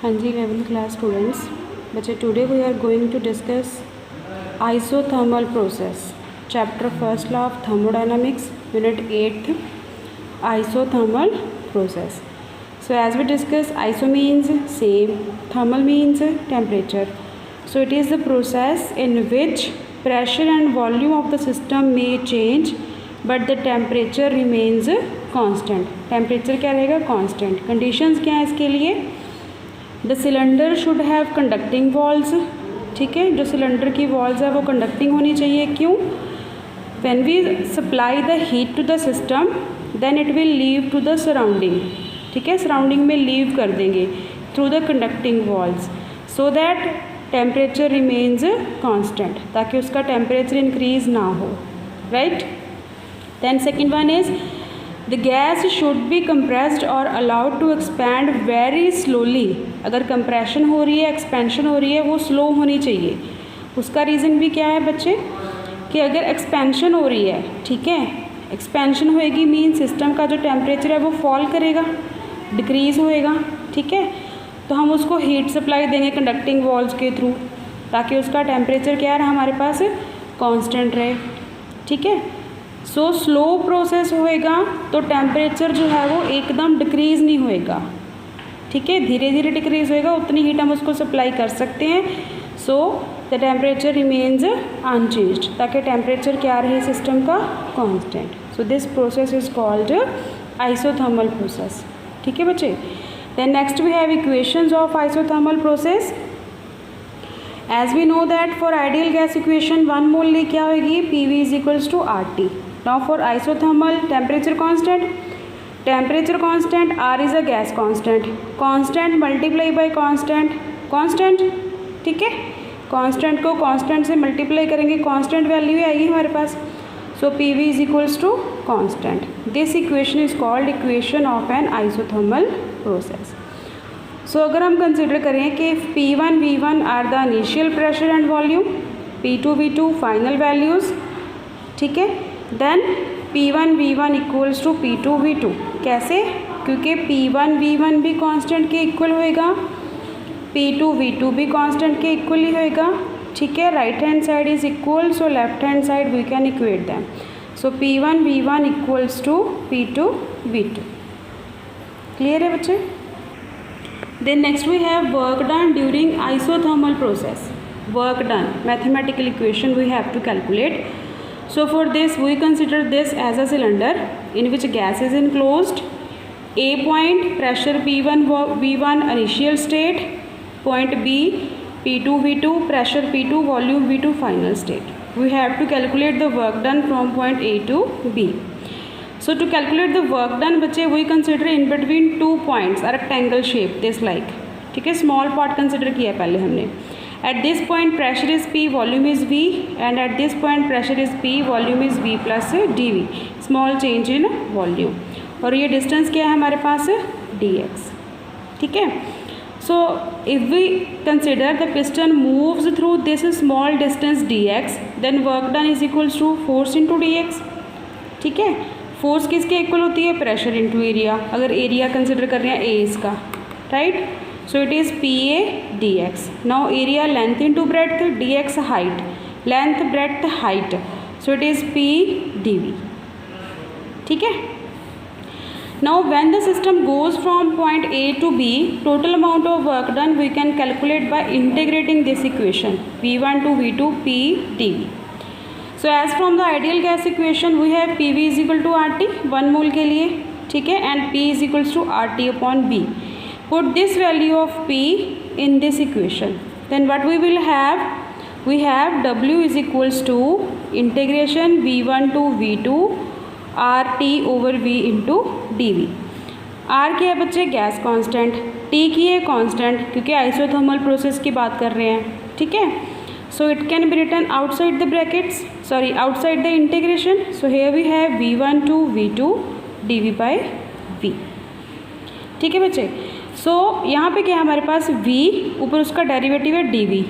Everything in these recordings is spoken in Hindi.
हाँ जी 11th क्लास स्टूडेंट्स बच्चे today we are going to discuss isothermal process chapter first law of thermodynamics unit 8th isothermal process. So as we discuss, iso means same, thermal means temperature. So it is the process in which pressure and volume of the system may change but the temperature remains constant. Temperature क्या रहेगा? Constant. Conditions क्या है इसके लिए? The cylinder should have conducting walls. ठीक है, जो सिलेंडर की वॉल्स है वो कंडक्टिंग होनी चाहिए. क्यों? When we supply the heat to the system, then it will leave to the surrounding. ठीक है, सराउंडिंग में लीव कर देंगे through the conducting walls so that temperature remains constant, ताकि उसका टेम्परेचर इंक्रीज ना हो. Right. Then second one is the gas should be compressed और allowed to expand very slowly. अगर कंप्रेशन हो रही है, एक्सपेंशन हो रही है, वो स्लो होनी चाहिए. उसका रीज़न भी क्या है बच्चे कि अगर एक्सपेंशन हो रही है, ठीक है, एक्सपेंशन होएगी मीन सिस्टम का जो टेम्परेचर है वो फॉल करेगा, डिक्रीज़ होएगा. ठीक है, तो हम उसको हीट सप्लाई देंगे कंडक्टिंग वॉल्स के थ्रू, ताकि उसका टेम्परेचर क्या है हमारे पास कांस्टेंट रहे. ठीक है. सो स्लो प्रोसेस होएगा तो टेम्परेचर जो है वो एकदम डिक्रीज़ नहीं होएगा. ठीक है, धीरे धीरे डिक्रीज़ होएगा, उतनी हीट हम उसको सप्लाई कर सकते हैं. So the temperature remains unchanged, ताकि टेम्परेचर क्या रहे सिस्टम का constant. So this process is called isothermal process. ठीक है बच्चे. Then next we have equations of isothermal process. As we know that for ideal gas equation one mole क्या होगी? PV is equals to RT. Now for isothermal temperature constant, temperature constant, R is a gas constant, constant multiply by constant, constant. ठीक है, कांस्टेंट को कांस्टेंट से मल्टीप्लाई करेंगे, कांस्टेंट वैल्यू आएगी हमारे पास. So PV is equals to constant. This equation is called equation of an isothermal process. So अगर हम कंसिडर करें कि P1 V1 are the initial pressure and volume, P2 V2 final values. ठीक है, then P1 V1 equals to P2 V2. कैसे? क्योंकि P1 V1 भी कांस्टेंट के इक्वल होएगा, P2 V2 भी कांस्टेंट के इक्वल ही होएगा. ठीक है, right hand side is equal, so left hand side we can equate them. So P1 V1 equals to P2 V2. Clear है बच्चे. Then next we have work done during isothermal process. Work done, mathematical equation we have to calculate. So for this we consider this as a cylinder in which gas is enclosed. A point pressure P1 V1 initial state, point B P2 V2 pressure P2 volume V2 final state. We have to calculate the work done from point A to B. So to calculate the work done बच्चे we consider in between two points a rectangle shape this like. ठीक है, small part consider किया पहले हमने. At this point pressure is P, volume is V, and at this point pressure is P, volume is V plus dV. Small change in volume. और ये distance क्या है हमारे पास? dx. ठीक है. So if we consider the piston moves through this small distance dx, then work done is equals to force into dx. ठीक है, फोर्स किसके इक्वल होती है? Pressure into area. अगर एरिया कंसिडर कर रहे हैं ए इसका, right. So it is PA dx. Now area length into breadth, dx height, length breadth height, so it is P dV. ठीक है. Now when the system goes from point A to B, total amount of work done we can calculate by integrating this equation V1 to V2 P dV. So as from the ideal gas equation we have PV is equal to RT 1 mole के लिए. ठीक है, and P is equals to RT upon B. Put this value of P in this equation, then what we will have? We have W is equals to integration V1 to V2 RT over V into dV. R क्या है बच्चे? Gas constant. T की है कांस्टेंट, क्योंकि आइसोथर्मल प्रोसेस की बात कर रहे हैं. ठीक है. So it can be written outside the brackets, sorry outside the integration. So here we have V1 to V2 dV by V. ठीक है बच्चे. सो यहाँ पे क्या है हमारे पास? V, ऊपर उसका डेरिवेटिव है dV.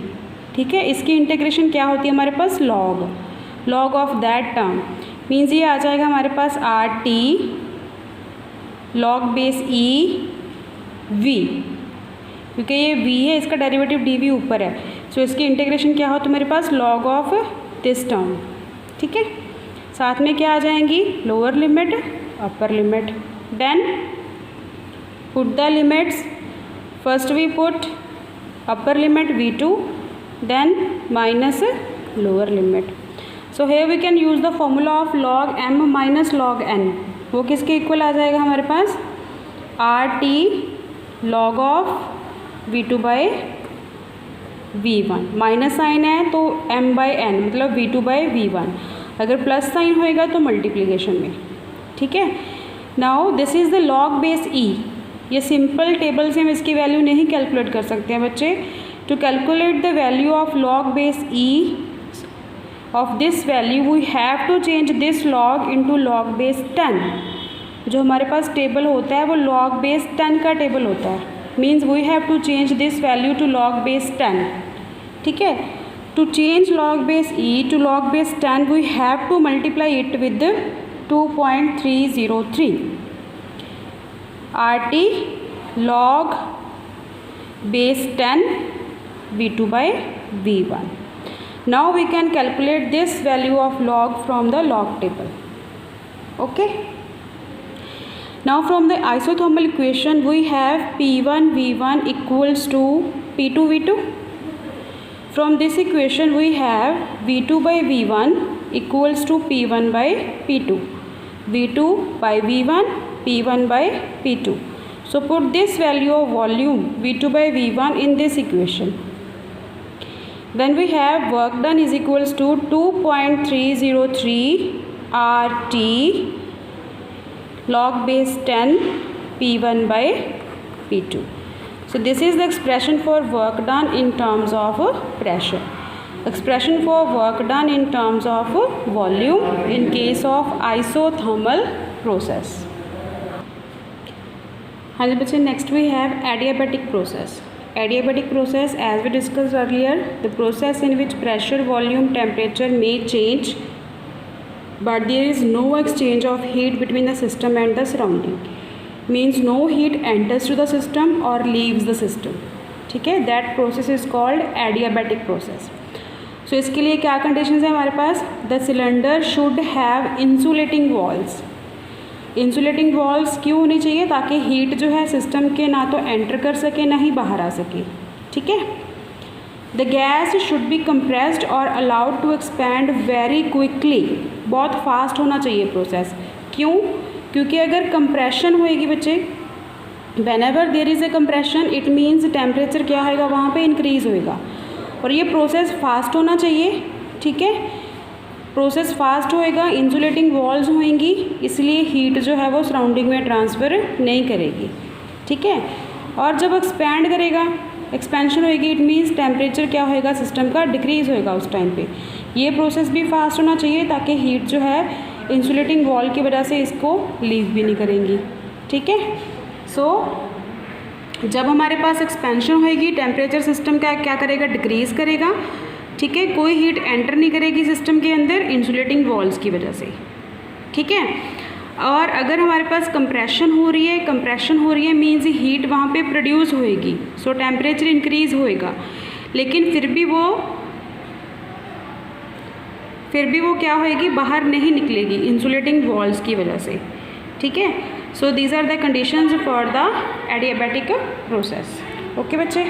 ठीक है, इसकी इंटीग्रेशन क्या होती है हमारे पास? Log of that term means ये आ जाएगा हमारे पास RT log base E V. क्योंकि ये v है, इसका डेरिवेटिव dv ऊपर है, सो इसकी इंटीग्रेशन क्या हो तुम्हारे पास log ऑफ दिस टर्म, ठीक है। साथ में क्या आ जाएंगी, lower limit upper limit, then put the limits, first we put upper limit v2 then minus lower limit. So here we can use the formula of log m minus log n. वो किसके इक्वल आ जाएगा हमारे पास, RT log of v2 by v1, minus sign है तो m by n मतलब v2 by v1, अगर प्लस साइन होएगा तो मल्टीप्लिकेशन में, ठीक है। Now this is the log base e, ये सिंपल टेबल से हम इसकी वैल्यू नहीं कैलकुलेट कर सकते हैं बच्चे। To calculate the value of log base e of this value we have to change this log into log base 10। जो हमारे पास टेबल होता है वो log base 10 का टेबल होता है, means we have to change this value to log base 10, ठीक है। To change log base e to log base 10 we have to multiply it with 2.303 RT log base 10 v2 by v1. Now we can calculate this value of log from the log table, okay। Now from the isothermal equation we have p1 v1 equals to p2 v2. From this equation we have v2 by v1 equals to p1 by p2, v2 by v1 p1 by p2. So put this value of volume v2 by v1 in this equation. Then we have work done is equals to 2.303 RT log base 10 P1 by P2. So this is the expression for work done in terms of pressure. Expression for work done in terms of volume in case of isothermal process. हाँ जी बच्चे, next we have adiabatic process. Adiabatic process, as we discussed earlier, the process in which pressure, volume, temperature may change, but there is no exchange of heat between the system and the surrounding. Means no heat enters to the system or leaves the system, ठीक है। That process is called adiabatic process. So इसके लिए क्या conditions है हमारे पास, the cylinder should have insulating walls. Insulating walls क्यों होनी चाहिए, ताकि हीट जो है सिस्टम के ना तो एंटर कर सके ना ही बाहर आ सके, ठीक है। The gas should be compressed और allowed to expand very quickly, बहुत फास्ट होना चाहिए प्रोसेस। क्यों, क्योंकि अगर कंप्रेशन होएगी बच्चे, whenever there is a compression it means temperature क्या होएगा वहाँ पे इंक्रीज़ होएगा, और ये प्रोसेस फास्ट होना चाहिए, ठीक है। प्रोसेस फास्ट होएगा, इंसुलेटिंग वॉल्स होंगी, इसलिए हीट जो है वो सराउंडिंग में ट्रांसफ़र नहीं करेगी, ठीक है। और जब एक्सपैंड करेगा, एक्सपेंशन होएगी, इट मीन्स टेम्परेचर क्या होएगा सिस्टम का, डिक्रीज़ होएगा उस टाइम पे। ये प्रोसेस भी फास्ट होना चाहिए ताकि हीट जो है इंसुलेटिंग वॉल की वजह से इसको लीव भी नहीं करेंगी, ठीक है। सो जब हमारे पास एक्सपेंशन होएगी, टेम्परेचर सिस्टम का क्या करेगा, डिक्रीज़ करेगा, ठीक है। कोई हीट एंटर नहीं करेगी सिस्टम के अंदर इंसुलेटिंग वॉल्स की वजह से, ठीक है। और अगर हमारे पास कंप्रेशन हो रही है मीन्स हीट वहाँ पे प्रोड्यूस होएगी, सो टेम्परेचर इंक्रीज़ होएगा, लेकिन फिर भी वो क्या होएगी, बाहर नहीं निकलेगी इंसुलेटिंग वॉल्स की वजह से, ठीक है। So these are the conditions for the adiabatic process, okay बच्चे।